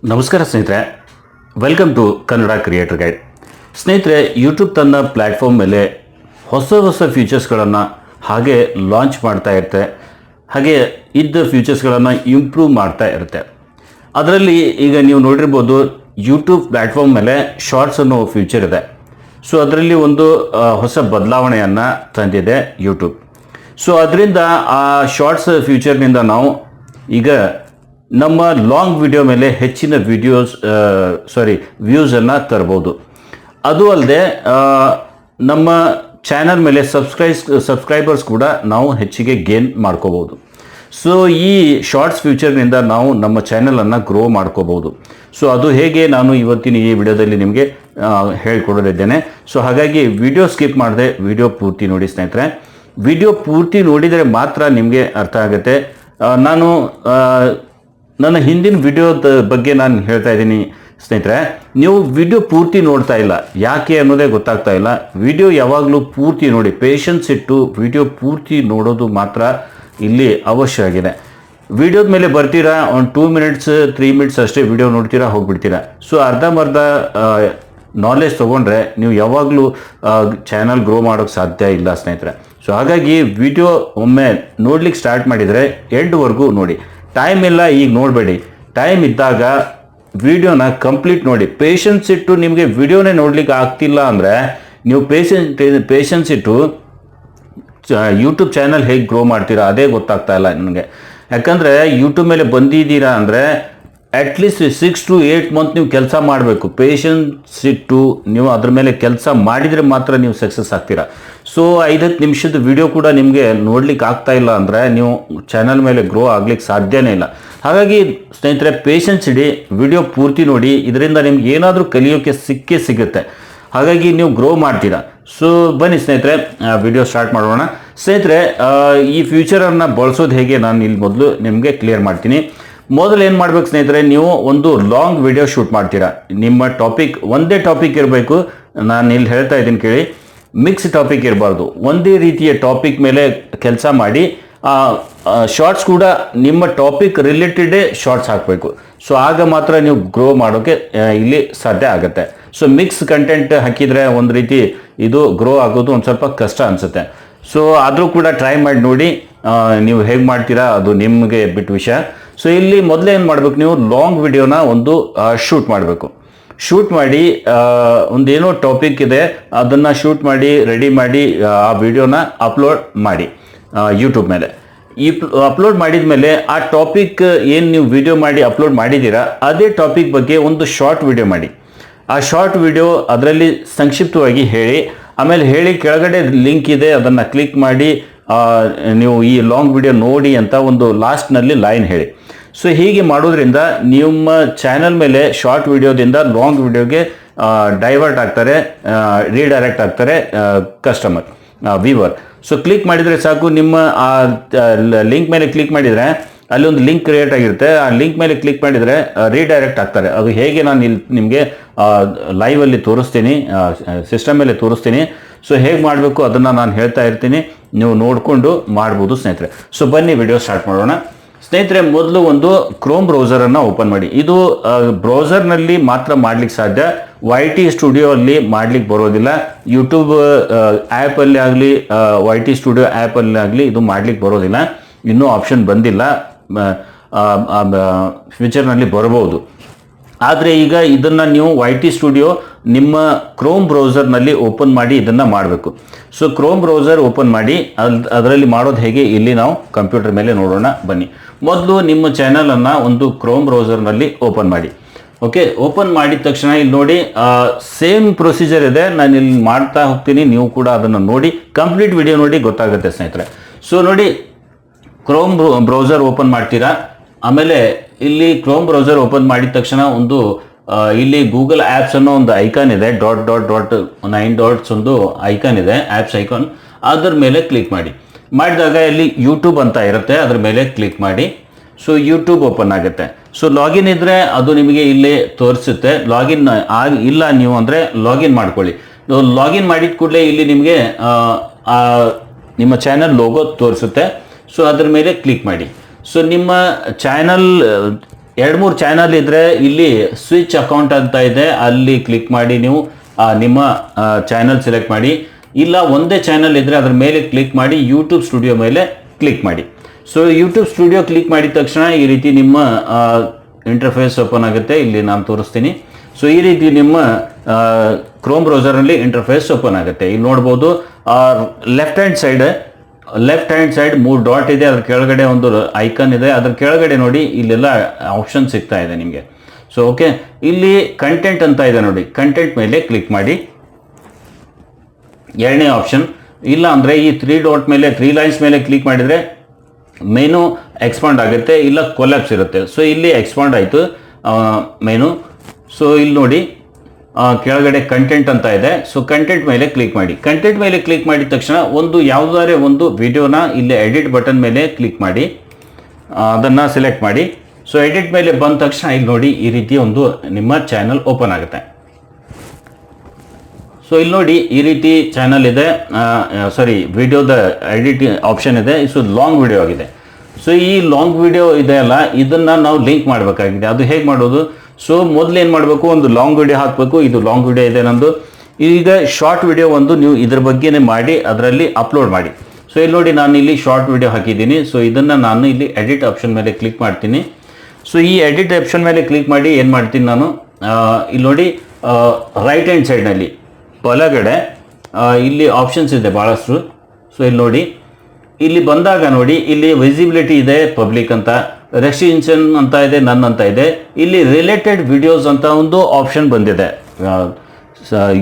ನಮಸ್ಕಾರ ಸ್ನೇಹಿತರೆ, welcome to Kannada creator guide. ಸ್ನೇಹಿತರೆ, ಯೂಟ್ಯೂಬ್ ತನ್ನ ಪ್ಲ್ಯಾಟ್ಫಾರ್ಮ್ ಮೇಲೆ ಹೊಸ ಫೀಚರ್ಸ್ಗಳನ್ನು ಹಾಗೆ ಲಾಂಚ್ ಮಾಡ್ತಾ ಇರುತ್ತೆ, ಹಾಗೆ ಇದ್ದ ಫೀಚರ್ಸ್ಗಳನ್ನು ಇಂಪ್ರೂವ್ ಮಾಡ್ತಾ ಇರುತ್ತೆ. ಅದರಲ್ಲಿ ಈಗ ನೀವು ನೋಡಿರ್ಬೋದು, ಯೂಟ್ಯೂಬ್ ಪ್ಲ್ಯಾಟ್ಫಾರ್ಮ್ ಮೇಲೆ ಶಾರ್ಟ್ಸ್ ಅನ್ನೋ ಫ್ಯೂಚರ್ ಇದೆ. ಸೊ ಅದರಲ್ಲಿ ಒಂದು ಹೊಸ ಬದಲಾವಣೆಯನ್ನು ತಂದಿದೆ ಯೂಟ್ಯೂಬ್. ಸೊ ಅದರಿಂದ ಆ ಶಾರ್ಟ್ಸ್ ಫ್ಯೂಚರ್ನಿಂದ ನಾವು ಈಗ ನಮ್ಮ ಲಾಂಗ್ ವಿಡಿಯೋ ಮೇಲೆ ಹೆಚ್ಚಿನ ವ್ಯೂಸನ್ನು ತರ್ಬೋದು. ಅದು ಅಲ್ಲದೆ ನಮ್ಮ ಚಾನಲ್ ಮೇಲೆ ಸಬ್ಸ್ಕ್ರೈಬರ್ಸ್ ಕೂಡ ನಾವು ಹೆಚ್ಚಿಗೆ ಗೇನ್ ಮಾಡ್ಕೋಬೋದು. ಸೊ ಈ ಶಾರ್ಟ್ಸ್ ಫ್ಯೂಚರ್ನಿಂದ ನಾವು ನಮ್ಮ ಚಾನಲನ್ನು ಗ್ರೋ ಮಾಡ್ಕೋಬೋದು. ಸೊ ಅದು ಹೇಗೆ ನಾನು ಇವತ್ತಿನ ಈ ವಿಡಿಯೋದಲ್ಲಿ ನಿಮಗೆ ಹೇಳ್ಕೊಡಲಿದ್ದೇನೆ. ಸೊ ಹಾಗಾಗಿ ವಿಡಿಯೋ ಸ್ಕಿಪ್ ಮಾಡದೆ ವಿಡಿಯೋ ಪೂರ್ತಿ ನೋಡಿ ಸ್ನೇಹಿತರೆ. ವಿಡಿಯೋ ಪೂರ್ತಿ ನೋಡಿದರೆ ಮಾತ್ರ ನಿಮಗೆ ಅರ್ಥ ಆಗುತ್ತೆ. ನಾನು ನನ್ನ ಹಿಂದಿನ ವಿಡಿಯೋದ ಬಗ್ಗೆ ನಾನು ಹೇಳ್ತಾ ಇದ್ದೀನಿ ಸ್ನೇಹಿತರೆ, ನೀವು ವಿಡಿಯೋ ಪೂರ್ತಿ ನೋಡ್ತಾ ಇಲ್ಲ, ಯಾಕೆ ಅನ್ನೋದೇ ಗೊತ್ತಾಗ್ತಾ ಇಲ್ಲ. ವಿಡಿಯೋ ಯಾವಾಗಲೂ ಪೂರ್ತಿ ನೋಡಿ, ಪೇಷನ್ಸ್ ಇಟ್ಟು ವಿಡಿಯೋ ಪೂರ್ತಿ ನೋಡೋದು ಮಾತ್ರ ಇಲ್ಲಿ ಅವಶ್ಯ ಆಗಿದೆ. ವಿಡಿಯೋದ ಮೇಲೆ ಬರ್ತೀರಾ, ಒಂದು 2 ಮಿನಿಟ್ಸ್ 3 ಮಿನಿಟ್ಸ್ ಅಷ್ಟೇ ವಿಡಿಯೋ ನೋಡ್ತೀರಾ, ಹೋಗ್ಬಿಡ್ತೀರಾ. ಸೊ ಅರ್ಧಂಬರ್ಧ ನಾಲೆಜ್ ತೊಗೊಂಡ್ರೆ ನೀವು ಯಾವಾಗಲೂ ಚಾನಲ್ ಗ್ರೋ ಮಾಡೋಕ್ಕೆ ಸಾಧ್ಯ ಇಲ್ಲ ಸ್ನೇಹಿತರೆ. ಸೊ ಹಾಗಾಗಿ ವಿಡಿಯೋ ಒಮ್ಮೆ ನೋಡ್ಲಿಕ್ಕೆ ಸ್ಟಾರ್ಟ್ ಮಾಡಿದರೆ ಎಂಡ್ವರೆಗೂ ನೋಡಿ. ಟೈಮ್ ಇಲ್ಲ ಈಗ ನೋಡಬೇಡಿ, ಟೈಮ್ ಇದ್ದಾಗ ವಿಡಿಯೋನ ಕಂಪ್ಲೀಟ್ ನೋಡಿ. ಪೇಷನ್ಸ್ ಇಟ್ಟು ನಿಮಗೆ ವಿಡಿಯೋನೇ ನೋಡ್ಲಿಕ್ಕೆ ಆಗ್ತಿಲ್ಲ ಅಂದರೆ ನೀವು ಪೇಷನ್ಸ್ ಇಟ್ಟು ಯೂಟ್ಯೂಬ್ ಚಾನಲ್ ಹೇಗೆ ಗ್ರೋ ಮಾಡ್ತೀರಾ ಅದೇ ಗೊತ್ತಾಗ್ತಾ ಇಲ್ಲ ನನಗೆ. ಯಾಕಂದರೆ ಯೂಟ್ಯೂಬ್ ಮೇಲೆ ಬಂದಿದ್ದೀರಾ ಅಂದರೆ ಅಟ್ಲೀಸ್ಟ್ 6 to 8 ಮಂತ್ ನೀವು ಕೆಲಸ ಮಾಡಬೇಕು. ಪೇಷನ್ಸ್ ಇಟ್ಟು ನೀವು ಅದ್ರ ಮೇಲೆ ಕೆಲಸ ಮಾಡಿದರೆ ಮಾತ್ರ ನೀವು ಸಕ್ಸಸ್ ಆಗ್ತೀರಾ. ಸೊ 5-10 ನಿಮಿಷದ ವಿಡಿಯೋ ಕೂಡ ನಿಮಗೆ ನೋಡ್ಲಿಕ್ಕೆ ಆಗ್ತಾ ಇಲ್ಲ ಅಂದರೆ ನೀವು ಚಾನಲ್ ಮೇಲೆ ಗ್ರೋ ಆಗ್ಲಿಕ್ಕೆ ಸಾಧ್ಯನೇ ಇಲ್ಲ. ಹಾಗಾಗಿ ಸ್ನೇಹಿತರೆ, ಪೇಷನ್ಸ್ ಇಡಿ, ವಿಡಿಯೋ ಪೂರ್ತಿ ನೋಡಿ. ಇದರಿಂದ ನಿಮ್ಗೆ ಏನಾದರೂ ಕಲಿಯೋಕ್ಕೆ ಸಿಗುತ್ತೆ. ಹಾಗಾಗಿ ನೀವು ಗ್ರೋ ಮಾಡ್ತೀರಾ. ಸೊ ಬನ್ನಿ ಸ್ನೇಹಿತರೆ, ವಿಡಿಯೋ ಸ್ಟಾರ್ಟ್ ಮಾಡೋಣ. ಸ್ನೇಹಿತರೆ, ಈ ಫ್ಯೂಚರನ್ನು ಬಳಸೋದು ಹೇಗೆ ನಾನು ಇಲ್ಲಿ ಮೊದಲು ನಿಮಗೆ ಕ್ಲಿಯರ್ ಮಾಡ್ತೀನಿ. ಮೊದಲು ಏನು ಮಾಡ್ಬೇಕು ಸ್ನೇಹಿತರೆ, ನೀವು ಒಂದು ಲಾಂಗ್ ವಿಡಿಯೋ ಶೂಟ್ ಮಾಡ್ತೀರಾ. ನಿಮ್ಮ ಟಾಪಿಕ್ ಒಂದೇ ಟಾಪಿಕ್ ಇರಬೇಕು. ನಾನು ಇಲ್ಲಿ ಹೇಳ್ತಾ ಇದ್ದೀನಿ ಕೇಳಿ, ಮಿಕ್ಸ್ ಟಾಪಿಕ್ ಇರಬಾರ್ದು. ಒಂದೇ ರೀತಿಯ ಟಾಪಿಕ್ ಮೇಲೆ ಕೆಲಸ ಮಾಡಿ. ಶಾರ್ಟ್ಸ್ ಕೂಡ ನಿಮ್ಮ ಟಾಪಿಕ್ ರಿಲೇಟೆಡೇ ಶಾರ್ಟ್ಸ್ ಹಾಕಬೇಕು. ಸೊ ಆಗ ಮಾತ್ರ ನೀವು ಗ್ರೋ ಮಾಡೋಕ್ಕೆ ಇಲ್ಲಿ ಸಾಧ್ಯ ಆಗುತ್ತೆ. ಸೊ ಮಿಕ್ಸ್ ಕಂಟೆಂಟ್ ಹಾಕಿದರೆ ಒಂದು ರೀತಿ ಇದು ಗ್ರೋ ಆಗೋದು ಒಂದು ಸ್ವಲ್ಪ ಕಷ್ಟ ಅನಿಸುತ್ತೆ. ಸೊ ಆದರೂ ಕೂಡ ಟ್ರೈ ಮಾಡಿ ನೋಡಿ, ನೀವು ಹೇಗೆ ಮಾಡ್ತೀರಾ ಅದು ನಿಮಗೆ ಬಿಟ್ಟು ವಿಷಯ. ಸೊ ಇಲ್ಲಿ ಮೊದಲೇ ಏನು ಮಾಡಬೇಕು, ನೀವು ಲಾಂಗ್ ವಿಡಿಯೋನ ಒಂದು ಶೂಟ್ ಮಾಡಬೇಕು. ಶೂಟ್ ಮಾಡಿ ಒಂದೇನೋ ಟಾಪಿಕ್ ಇದೆ ಅದನ್ನು ಶೂಟ್ ಮಾಡಿ ರೆಡಿ ಮಾಡಿ ಆ ವಿಡಿಯೋನ ಅಪ್ಲೋಡ್ ಮಾಡಿ ಯೂಟ್ಯೂಬ್ ಮೇಲೆ. ಈ ಅಪ್ಲೋಡ್ ಮಾಡಿದ ಮೇಲೆ ಆ ಟಾಪಿಕ್ ಏನು ನೀವು ವಿಡಿಯೋ ಮಾಡಿ ಅಪ್ಲೋಡ್ ಮಾಡಿದ್ದೀರಾ ಅದೇ ಟಾಪಿಕ್ ಬಗ್ಗೆ ಒಂದು ಶಾರ್ಟ್ ವಿಡಿಯೋ ಮಾಡಿ. ಆ ಶಾರ್ಟ್ ವಿಡಿಯೋ ಅದರಲ್ಲಿ ಸಂಕ್ಷಿಪ್ತವಾಗಿ ಹೇಳಿ, ಆಮೇಲೆ ಹೇಳಿ ಕೆಳಗಡೆ ಲಿಂಕ್ ಇದೆ ಅದನ್ನು ಕ್ಲಿಕ್ ಮಾಡಿ ನೀವು ಈ ಲಾಂಗ್ ವಿಡಿಯೋ ನೋಡಿ ಅಂತ ಒಂದು ಲಾಸ್ಟ್ನಲ್ಲಿ ಲೈನ್ ಹೇಳಿ. ಸೊ ಹೀಗೆ ಮಾಡೋದ್ರಿಂದ ನಿಮ್ಮ ಚಾನಲ್ ಮೇಲೆ ಶಾರ್ಟ್ ವಿಡಿಯೋದಿಂದ ಲಾಂಗ್ ವಿಡಿಯೋಗೆ ಡೈವರ್ಟ್ ಆಗ್ತಾರೆ, ರೀಡೈರೆಕ್ಟ್ ಆಗ್ತಾರೆ ಕಸ್ಟಮರ್, ವ್ಯೂವರ್. ಸೊ ಕ್ಲಿಕ್ ಮಾಡಿದರೆ ಸಾಕು, ನಿಮ್ಮ ಆ ಲಿಂಕ್ ಮೇಲೆ ಕ್ಲಿಕ್ ಮಾಡಿದರೆ ಅಲ್ಲಿ ಒಂದು ಲಿಂಕ್ ಕ್ರಿಯೇಟ್ ಆಗಿರುತ್ತೆ. ಆ ಲಿಂಕ್ ಮೇಲೆ ಕ್ಲಿಕ್ ಮಾಡಿದರೆ ರೀಡೈರೆಕ್ಟ್ ಆಗ್ತಾರೆ. ಅದು ಹೇಗೆ ನಾನು ಇಲ್ಲಿ ನಿಮಗೆ ಲೈವಲ್ಲಿ ತೋರಿಸ್ತೀನಿ, ಸಿಸ್ಟಮ್ ಮೇಲೆ ತೋರಿಸ್ತೀನಿ. ಸೊ ಹೇಗೆ ಮಾಡಬೇಕು ಅದನ್ನು ನಾನು ಹೇಳ್ತಾ ಇರ್ತೀನಿ, ನೀವು ನೋಡಿಕೊಂಡು ಮಾಡ್ಬೋದು ಸ್ನೇಹಿತರೆ. ಸೊ ಬನ್ನಿ ವಿಡಿಯೋ ಸ್ಟಾರ್ಟ್ ಮಾಡೋಣ. ಸ್ನೇಹಿತರೆ, ಮೊದಲು ಒಂದು ಕ್ರೋಮ್ ಬ್ರೌಸರನ್ನು ಓಪನ್ ಮಾಡಿ. ಇದು ಬ್ರೌಸರ್ನಲ್ಲಿ ಮಾತ್ರ ಮಾಡ್ಲಿಕ್ಕೆ ಸಾಧ್ಯ, YT ಸ್ಟುಡಿಯೋ ಅಲ್ಲಿ ಮಾಡ್ಲಿಕ್ಕೆ ಬರೋದಿಲ್ಲ. ಯೂಟ್ಯೂಬ್ ಆ್ಯಪಲ್ಲಿ ಆಗಲಿ YT ಸ್ಟುಡಿಯೋ ಆ್ಯಪಲ್ಲಿ ಆಗಲಿ ಇದು ಮಾಡ್ಲಿಕ್ಕೆ ಬರೋದಿಲ್ಲ. ಇನ್ನೂ ಆಪ್ಷನ್ ಬಂದಿಲ್ಲ, ಫ್ಯೂಚರ್ನಲ್ಲಿ ಬರಬಹುದು. ಆದರೆ ಈಗ ಇದನ್ನು ನೀವು YT ಸ್ಟುಡಿಯೋ ನಿಮ್ಮ ಕ್ರೋಮ್ ಬ್ರೌಸರ್ನಲ್ಲಿ ಓಪನ್ ಮಾಡಿ ಇದನ್ನು ಮಾಡಬೇಕು. ಸೊ ಕ್ರೋಮ್ ಬ್ರೌಸರ್ ಓಪನ್ ಮಾಡಿ, ಅದರಲ್ಲಿ ಮಾಡೋದು ಹೇಗೆ ಇಲ್ಲಿ ನಾವು ಕಂಪ್ಯೂಟರ್ ಮೇಲೆ ನೋಡೋಣ ಬನ್ನಿ. ಮೊದಲು ನಿಮ್ಮ ಚಾನಲನ್ನು ಒಂದು ಕ್ರೋಮ್ ಬ್ರೌಸರ್ನಲ್ಲಿ ಓಪನ್ ಮಾಡಿ. ಓಕೆ, ಓಪನ್ ಮಾಡಿದ ತಕ್ಷಣ ಇಲ್ಲಿ ನೋಡಿ ಸೇಮ್ ಪ್ರೊಸೀಜರ್ ಇದೆ, ನಾನು ಇಲ್ಲಿ ಮಾಡ್ತಾ ಹೋಗ್ತೀನಿ. ನೀವು ಕೂಡ ಅದನ್ನು ನೋಡಿ, ಕಂಪ್ಲೀಟ್ ವಿಡಿಯೋ ನೋಡಿ, ಗೊತ್ತಾಗುತ್ತೆ ಸ್ನೇಹಿತರೆ. ಸೊ ನೋಡಿ, ಕ್ರೋಮ್ ಬ್ರೌಸರ್ ಓಪನ್ ಮಾಡ್ತೀರಾ. ಆಮೇಲೆ ಇಲ್ಲಿ ಕ್ರೋಮ್ ಬ್ರೌಸರ್ ಓಪನ್ ಮಾಡಿದ ತಕ್ಷಣ ಒಂದು ಇಲ್ಲಿ ಗೂಗಲ್ ಆ್ಯಪ್ಸ್ ಅನ್ನೋ ಒಂದು ಐಕಾನ್ ಇದೆ, .9 ಡಾಟ್ಸ್ ಒಂದು ಐಕಾನ್ ಇದೆ, ಆ್ಯಪ್ಸ್ ಐಕಾನ್. ಅದರ ಮೇಲೆ ಕ್ಲಿಕ್ ಮಾಡಿದಾಗ ಇಲ್ಲಿ ಯೂಟ್ಯೂಬ್ ಅಂತ ಇರುತ್ತೆ, ಅದ್ರ ಮೇಲೆ ಕ್ಲಿಕ್ ಮಾಡಿ. ಸೊ ಯೂಟ್ಯೂಬ್ ಓಪನ್ ಆಗುತ್ತೆ. ಸೊ ಲಾಗಿನ್ ಇದ್ದರೆ ಅದು ನಿಮಗೆ ಇಲ್ಲಿ ತೋರಿಸುತ್ತೆ. ಲಾಗಿನ್ ಇಲ್ಲ ನೀವು ಅಂದರೆ ಲಾಗಿನ್ ಮಾಡ್ಕೊಳ್ಳಿ. ಲಾಗಿನ್ ಮಾಡಿದ ಕೂಡಲೇ ಇಲ್ಲಿ ನಿಮಗೆ ನಿಮ್ಮ ಚಾನಲ್ ಲೋಗೋ ತೋರಿಸುತ್ತೆ. ಸೊ ಅದ್ರ ಮೇಲೆ ಕ್ಲಿಕ್ ಮಾಡಿ. ಸೊ ನಿಮ್ಮ ಚಾನಲ್ 2-3 ಚಾನಲ್ ಇದ್ದರೆ ಇಲ್ಲಿ ಸ್ವಿಚ್ ಅಕೌಂಟ್ ಅಂತ ಇದೆ, ಅಲ್ಲಿ ಕ್ಲಿಕ್ ಮಾಡಿ ನೀವು ನಿಮ್ಮ ಚಾನಲ್ ಸೆಲೆಕ್ಟ್ ಮಾಡಿ. ಇಲ್ಲ ಒಂದೇ ಚಾನಲ್ ಇದ್ದರೆ ಅದ್ರ ಮೇಲೆ ಕ್ಲಿಕ್ ಮಾಡಿ ಯೂಟ್ಯೂಬ್ ಸ್ಟುಡಿಯೋ ಮೇಲೆ ಕ್ಲಿಕ್ ಮಾಡಿ. ಸೊ ಯೂಟ್ಯೂಬ್ ಸ್ಟುಡಿಯೋ ಕ್ಲಿಕ್ ಮಾಡಿದ ತಕ್ಷಣ ಈ ರೀತಿ ನಿಮ್ಮ ಇಂಟರ್ಫೇಸ್ ಓಪನ್ ಆಗುತ್ತೆ. ಇಲ್ಲಿ ನಾನು ತೋರಿಸ್ತೀನಿ. ಸೊ ಈ ರೀತಿ ನಿಮ್ಮ ಕ್ರೋಮ್ ಬ್ರೌಸರಲ್ಲಿ ಇಂಟರ್ಫೇಸ್ ಓಪನ್ ಆಗುತ್ತೆ. ಇಲ್ಲಿ ನೋಡ್ಬೋದು ಲೆಫ್ಟ್ ಹ್ಯಾಂಡ್ ಸೈಡ್ 3 ಡಾಟ್ ಇದೆ, ಅದ್ರ ಕೆಳಗಡೆ ಒಂದು ಐಕನ್ ಇದೆ, ಅದ್ರ ಕೆಳಗಡೆ ನೋಡಿ ಇಲ್ಲೆಲ್ಲ ಆಪ್ಷನ್ ಸಿಗ್ತಾ ಇದೆ ನಿಮಗೆ. ಸೊ ಓಕೆ, ಇಲ್ಲಿ ಕಂಟೆಂಟ್ ಅಂತ ಇದೆ ನೋಡಿ, ಕಂಟೆಂಟ್ ಮೇಲೆ ಕ್ಲಿಕ್ ಮಾಡಿ. 2ನೇ ಆಪ್ಷನ್. ಇಲ್ಲ ಅಂದರೆ ಈ 3 ಡಾಟ್ ಮೇಲೆ 3 ಲೈನ್ಸ್ ಮೇಲೆ ಕ್ಲಿಕ್ ಮಾಡಿದರೆ ಮೆನು ಎಕ್ಸ್ಪಾಂಡ್ ಆಗುತ್ತೆ, ಇಲ್ಲ ಕೊಲ್ಯಾಪ್ಸ್ ಇರುತ್ತೆ. ಸೊ ಇಲ್ಲಿ ಎಕ್ಸ್ಪಾಂಡ್ ಆಯಿತು ಮೆನು. ಸೊ ಇಲ್ಲಿ ನೋಡಿ ಕೆಳಗಡೆ ಕಂಟೆಂಟ್ ಅಂತ ಇದೆ. ಸೊ ಕಂಟೆಂಟ್ ಮೇಲೆ ಕ್ಲಿಕ್ ಮಾಡಿ. ಕಂಟೆಂಟ್ ಮೇಲೆ ಕ್ಲಿಕ್ ಮಾಡಿದ ತಕ್ಷಣ ಯಾವುದಾದ್ರೆ ಒಂದು ವಿಡಿಯೋನ ಇಲ್ಲಿ ಎಡಿಟ್ ಬಟನ್ ಮೇಲೆ ಕ್ಲಿಕ್ ಮಾಡಿ, ಅದನ್ನು ಸೆಲೆಕ್ಟ್ ಮಾಡಿ. ಸೊ ಎಡಿಟ್ ಮೇಲೆ ಬಂದ ತಕ್ಷಣ ಇಲ್ಲಿ ನೋಡಿ ಈ ರೀತಿ ಒಂದು ನಿಮ್ಮ ಚಾನಲ್ ಓಪನ್ ಆಗುತ್ತೆ. ಸೊ ಇಲ್ಲಿ ನೋಡಿ ಈ ರೀತಿ ಚಾನಲ್ ಇದೆ, ವಿಡಿಯೋದ ಎಡಿಟ್ ಆಪ್ಷನ್ ಇದೆ. ಸೊ ಲಾಂಗ್ ವಿಡಿಯೋ ಆಗಿದೆ. ಸೊ ಈ ಲಾಂಗ್ ವಿಡಿಯೋ ಇದೆ ಅಲ್ಲ, ಇದನ್ನು ನಾವು ಲಿಂಕ್ ಮಾಡಬೇಕಾಗಿದೆ. ಅದು ಹೇಗೆ ಮಾಡೋದು? ಸೊ ಮೊದಲು ಏನು ಮಾಡಬೇಕು, ಒಂದು ಲಾಂಗ್ ವಿಡಿಯೋ ಹಾಕಬೇಕು. ಇದು ಲಾಂಗ್ ವಿಡಿಯೋ ಇದೆ ನಂದು. ಈಗ ಶಾರ್ಟ್ ವಿಡಿಯೋ ಒಂದು ನೀವು ಇದ್ರ ಬಗ್ಗೆನೇ ಮಾಡಿ ಅದರಲ್ಲಿ ಅಪ್ಲೋಡ್ ಮಾಡಿ. ಸೊ ಇಲ್ಲಿ ನೋಡಿ ನಾನು ಇಲ್ಲಿ ಶಾರ್ಟ್ ವಿಡಿಯೋ ಹಾಕಿದ್ದೀನಿ. ಸೊ ಇದನ್ನು ನಾನು ಇಲ್ಲಿ ಎಡಿಟ್ ಆಪ್ಷನ್ ಮೇಲೆ ಕ್ಲಿಕ್ ಮಾಡ್ತೀನಿ. ಸೊ ಈ ಎಡಿಟ್ ಆಪ್ಷನ್ ಮೇಲೆ ಕ್ಲಿಕ್ ಮಾಡಿ ಏನು ಮಾಡ್ತೀನಿ ನಾನು, ಇಲ್ಲಿ ನೋಡಿ ರೈಟ್ ಹ್ಯಾಂಡ್ ಸೈಡ್ನಲ್ಲಿ ಬಲಗಡೆ ಇಲ್ಲಿ ಆಪ್ಷನ್ಸ್ ಇದೆ ಭಾಳಷ್ಟು. ಸೊ ಇಲ್ಲಿ ನೋಡಿ, ಇಲ್ಲಿ ಬಂದಾಗ ನೋಡಿ ಇಲ್ಲಿ ವಿಸಿಬಿಲಿಟಿ ಇದೆ, ಪಬ್ಲಿಕ್ ಅಂತ, ರೆಸ್ಟ್ರಿಕ್ಷನ್ ಅಂತ ಇದೆ, ನನ್ ಅಂತ ಇದೆ. ಇಲ್ಲಿ ರಿಲೇಟೆಡ್ ವಿಡಿಯೋಸ್ ಅಂತ ಒಂದು ಆಪ್ಷನ್ ಬಂದಿದೆ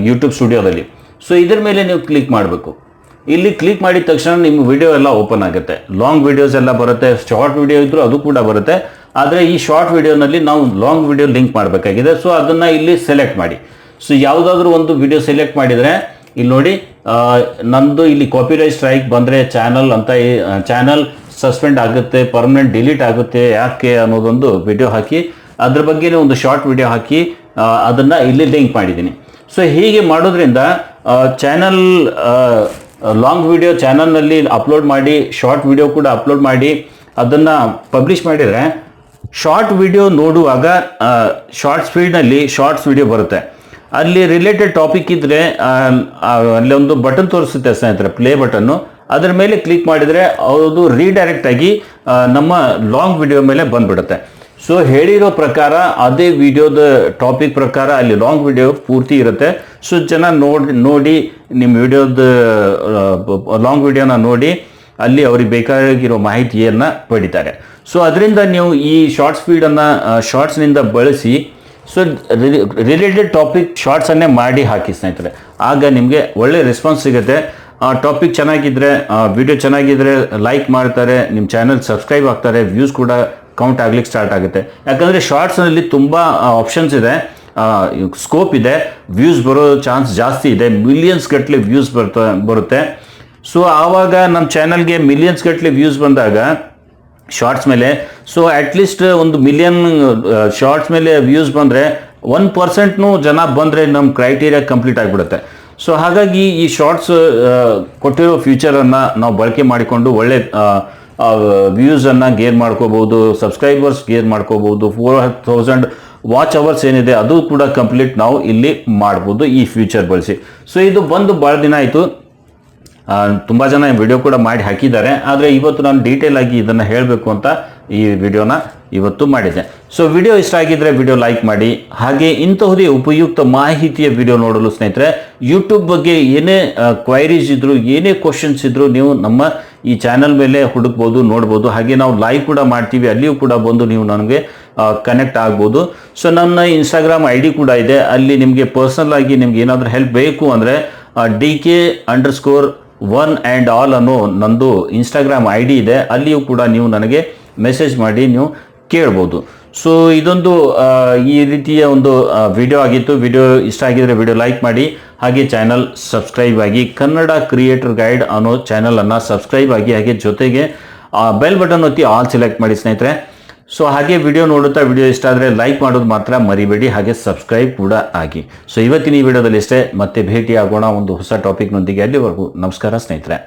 ಯೂಟ್ಯೂಬ್ ಸ್ಟುಡಿಯೋದಲ್ಲಿ. ಸೊ ಇದ್ರ ಮೇಲೆ ನೀವು ಕ್ಲಿಕ್ ಮಾಡಬೇಕು. ಇಲ್ಲಿ ಕ್ಲಿಕ್ ಮಾಡಿದ ತಕ್ಷಣ ನಿಮ್ಮ ವಿಡಿಯೋ ಎಲ್ಲ ಓಪನ್ ಆಗುತ್ತೆ. ಲಾಂಗ್ ವಿಡಿಯೋಸ್ ಎಲ್ಲ ಬರುತ್ತೆ, ಶಾರ್ಟ್ ವಿಡಿಯೋ ಇದ್ರೂ ಅದು ಕೂಡ ಬರುತ್ತೆ. ಆದರೆ ಈ ಶಾರ್ಟ್ ವಿಡಿಯೋನಲ್ಲಿ ನಾವು ಲಾಂಗ್ ವಿಡಿಯೋ ಲಿಂಕ್ ಮಾಡಬೇಕಾಗಿದೆ. ಸೊ ಅದನ್ನು ಇಲ್ಲಿ ಸೆಲೆಕ್ಟ್ ಮಾಡಿ. ಸೊ ಯಾವುದಾದ್ರೂ ಒಂದು ವಿಡಿಯೋ ಸೆಲೆಕ್ಟ್ ಮಾಡಿದರೆ ಇಲ್ಲಿ ನೋಡಿ ನಂದು ಇಲ್ಲಿ ಕಾಪಿರೈಟ್ ಸ್ಟ್ರೈಕ್ ಬಂದರೆ ಚಾನಲ್ ಸಸ್ಪೆಂಡ್ ಆಗುತ್ತೆ, ಪರ್ಮನೆಂಟ್ ಡಿಲೀಟ್ ಆಗುತ್ತೆ, ಯಾಕೆ ಅನ್ನೋದೊಂದು ವಿಡಿಯೋ ಹಾಕಿ, ಅದ್ರ ಬಗ್ಗೆನೇ ಒಂದು ಶಾರ್ಟ್ ವಿಡಿಯೋ ಹಾಕಿ ಅದನ್ನು ಇಲ್ಲಿ ಲಿಂಕ್ ಮಾಡಿದ್ದೀನಿ. ಸೊ ಹೀಗೆ ಮಾಡೋದ್ರಿಂದ ಚಾನಲ್ ಲಾಂಗ್ ವಿಡಿಯೋ ಚಾನಲ್ನಲ್ಲಿ ಅಪ್ಲೋಡ್ ಮಾಡಿ, ಶಾರ್ಟ್ ವಿಡಿಯೋ ಕೂಡ ಅಪ್ಲೋಡ್ ಮಾಡಿ ಅದನ್ನು ಪಬ್ಲಿಷ್ ಮಾಡಿದರೆ ಶಾರ್ಟ್ ವಿಡಿಯೋ ನೋಡುವಾಗ ಶಾರ್ಟ್ಸ್ ಫೀಡ್ನಲ್ಲಿ ಶಾರ್ಟ್ಸ್ ವಿಡಿಯೋ ಬರುತ್ತೆ. ಅಲ್ಲಿ ರಿಲೇಟೆಡ್ ಟಾಪಿಕ್ ಇದ್ದರೆ ಅಲ್ಲಿ ಒಂದು ಬಟನ್ ತೋರಿಸುತ್ತೆ ಸ್ನೇಹಿತರೆ, ಪ್ಲೇ ಬಟನ್ನು. ಅದರ ಮೇಲೆ ಕ್ಲಿಕ್ ಮಾಡಿದರೆ ಅದು ರೀಡೈರೆಕ್ಟ್ ಆಗಿ ನಮ್ಮ ಲಾಂಗ್ ವಿಡಿಯೋ ಮೇಲೆ ಬಂದ್ಬಿಡುತ್ತೆ. ಸೊ ಹೇಳಿರೋ ಪ್ರಕಾರ ಅದೇ ವಿಡಿಯೋದ ಟಾಪಿಕ್ ಪ್ರಕಾರ ಅಲ್ಲಿ ಲಾಂಗ್ ವಿಡಿಯೋ ಪೂರ್ತಿ ಇರುತ್ತೆ. ಸೊ ಜನ ನೋಡಿ ನಿಮ್ಮ ವಿಡಿಯೋದ ಲಾಂಗ್ ವಿಡಿಯೋನ ನೋಡಿ ಅಲ್ಲಿ ಅವ್ರಿಗೆ ಬೇಕಾಗಿರೋ ಮಾಹಿತಿಯನ್ನು ಪಡಿತಾರೆ. ಸೊ ಅದರಿಂದ ನೀವು ಈ ಶಾರ್ಟ್ಸ್ನಿಂದ ಬಳಸಿ ಸೊ ರಿಲೇಟೆಡ್ ಟಾಪಿಕ್ ಶಾರ್ಟ್ಸನ್ನೇ ಮಾಡಿ ಹಾಕಿ ಸ್ನೇಹಿತರೆ. ಆಗ ನಿಮಗೆ ಒಳ್ಳೆ ರೆಸ್ಪಾನ್ಸ್ ಸಿಗುತ್ತೆ. ಟಾಪಿಕ್ ಚೆನ್ನಾಗಿದ್ದರೆ, ವಿಡಿಯೋ ಚೆನ್ನಾಗಿದ್ದರೆ ಲೈಕ್ ಮಾಡ್ತಾರೆ, ನಿಮ್ಮ ಚಾನಲ್ ಸಬ್ಸ್ಕ್ರೈಬ್ ಆಗ್ತಾರೆ, ವ್ಯೂಸ್ ಕೂಡ ಕೌಂಟ್ ಆಗ್ಲಿಕ್ಕೆ ಸ್ಟಾರ್ಟ್ ಆಗುತ್ತೆ. ಯಾಕಂದರೆ ಶಾರ್ಟ್ಸ್ನಲ್ಲಿ ತುಂಬ ಆಪ್ಷನ್ಸ್ ಇದೆ, ಸ್ಕೋಪ್ ಇದೆ, ವ್ಯೂಸ್ ಬರೋ ಚಾನ್ಸ್ ಜಾಸ್ತಿ ಇದೆ, ಮಿಲಿಯನ್ಸ್ ಗಟ್ಟಲೆ ವ್ಯೂಸ್ ಬರುತ್ತೆ. ಸೊ ಆವಾಗ ನಮ್ಮ ಚಾನಲ್ಗೆ ಮಿಲಿಯನ್ಸ್ ಗಟ್ಟಲೆ ವ್ಯೂಸ್ ಬಂದಾಗ ಶಾರ್ಟ್ಸ್ ಮೇಲೆ, ಸೊ ಅಟ್ಲೀಸ್ಟ್ 1 ಮಿಲಿಯನ್ ಶಾರ್ಟ್ಸ್ ಮೇಲೆ ವ್ಯೂಸ್ ಬಂದರೆ 1% ಜನ ಬಂದರೆ ನಮ್ಮ ಕ್ರೈಟೀರಿಯಾ ಕಂಪ್ಲೀಟ್ ಆಗಿಬಿಡುತ್ತೆ. ಸೊ ಹಾಗಾಗಿ ಈ ಶಾರ್ಟ್ಸ್ ಕೊಟ್ಟಿರೋ ಫ್ಯೂಚರನ್ನು ನಾವು ಬಳಕೆ ಮಾಡಿಕೊಂಡು ಒಳ್ಳೆ ವ್ಯೂಸನ್ನು ಗೇನ್ ಮಾಡ್ಕೋಬೋದು, ಸಬ್ಸ್ಕ್ರೈಬರ್ಸ್ ಗೇನ್ ಮಾಡ್ಕೋಬೋದು. 4,000 ವಾಚ್ ಅವರ್ಸ್ ಏನಿದೆ ಅದು ಕೂಡ ಕಂಪ್ಲೀಟ್ ನಾವು ಇಲ್ಲಿ ಮಾಡ್ಬೋದು ಈ ಫ್ಯೂಚರ್ ಬಳಸಿ. ಸೊ ಇದು ಬಂದು ಭಾಳ ದಿನ ಆಯಿತು, ತುಂಬ ಜನ ವಿಡಿಯೋ ಕೂಡ ಮಾಡಿ ಹಾಕಿದ್ದಾರೆ. ಆದರೆ ಇವತ್ತು ನಾನು ಡೀಟೇಲ್ ಆಗಿ ಇದನ್ನು ಹೇಳಬೇಕು ಅಂತ ಈ ವಿಡಿಯೋನ ಇವತ್ತು ಮಾಡಿದ್ದೆ. ಸೊ ವಿಡಿಯೋ ಇಷ್ಟ ಆಗಿದ್ದರೆ ವಿಡಿಯೋ ಲೈಕ್ ಮಾಡಿ. ಹಾಗೆ ಇಂತಹುದೇ ಉಪಯುಕ್ತ ಮಾಹಿತಿಯ ವಿಡಿಯೋ ನೋಡಲು ಸ್ನೇಹಿತರೆ, ಯೂಟ್ಯೂಬ್ ಬಗ್ಗೆ ಏನೇ ಕ್ವೈರೀಸ್ ಇದ್ದರೂ, ಏನೇ ಕ್ವಶನ್ಸ್ ಇದ್ದರೂ ನೀವು ನಮ್ಮ ಈ ಚಾನಲ್ ಮೇಲೆ ಹುಡುಕ್ಬೋದು, ನೋಡ್ಬೋದು. ಹಾಗೆ ನಾವು ಲೈವ್ ಕೂಡ ಮಾಡ್ತೀವಿ, ಅಲ್ಲಿಯೂ ಕೂಡ ಬಂದು ನೀವು ನನಗೆ ಕನೆಕ್ಟ್ ಆಗ್ಬೋದು. ಸೊ ನನ್ನ ಇನ್ಸ್ಟಾಗ್ರಾಮ್ ID ಕೂಡ ಇದೆ, ಅಲ್ಲಿ ನಿಮಗೆ ಪರ್ಸನಲ್ ಆಗಿ ನಿಮ್ಗೆ ಏನಾದರೂ ಹೆಲ್ಪ್ ಬೇಕು ಅಂದರೆ DK_1 and all ಅನ್ನೋ ನಂದು ಇನ್ಸ್ಟಾಗ್ರಾಮ್ ID ಇದೆ, ಅಲ್ಲಿಯೂ ಕೂಡ ನೀವು ನನಗೆ ಮೆಸೇಜ್ ಮಾಡಿ ನೀವು ಕೇಳ್ಬೋದು. ಸೊ ಇದೊಂದು ಈ ರೀತಿಯ ಒಂದು ವಿಡಿಯೋ ಆಗಿತ್ತು. ವಿಡಿಯೋ ಇಷ್ಟ ಆಗಿದ್ರೆ ವಿಡಿಯೋ ಲೈಕ್ ಮಾಡಿ. ಹಾಗೆ ಚಾನಲ್ ಸಬ್ಸ್ಕ್ರೈಬ್ ಆಗಿ, ಕನ್ನಡ ಕ್ರಿಯೇಟರ್ ಗೈಡ್ ಅನ್ನೋ ಚಾನಲನ್ನು ಸಬ್ಸ್ಕ್ರೈಬ್ ಆಗಿ, ಹಾಗೆ ಜೊತೆಗೆ ಬೆಲ್ ಬಟನ್ ಒತ್ತಿ ಆಲ್ ಸೆಲೆಕ್ಟ್ ಮಾಡಿ ಸ್ನೇಹಿತರೆ. ಸೊ ಹಾಗೆ ವಿಡಿಯೋ ನೋಡುತ್ತಾ ವಿಡಿಯೋ ಇಷ್ಟ ಆದರೆ ಲೈಕ್ ಮಾಡೋದು ಮಾತ್ರ ಮರಿಬೇಡಿ, ಹಾಗೆ ಸಬ್ಸ್ಕ್ರೈಬ್ ಕೂಡ ಆಗಿ. ಸೊ ಇವತ್ತಿನ ಈ ವಿಡಿಯೋದಲ್ಲಿ ಇಷ್ಟೇ, ಮತ್ತೆ ಭೇಟಿ ಆಗೋಣ ಒಂದು ಹೊಸ ಟಾಪಿಕ್ನೊಂದಿಗೆ. ಅಲ್ಲಿವರೆಗೂ ನಮಸ್ಕಾರ ಸ್ನೇಹಿತರೆ.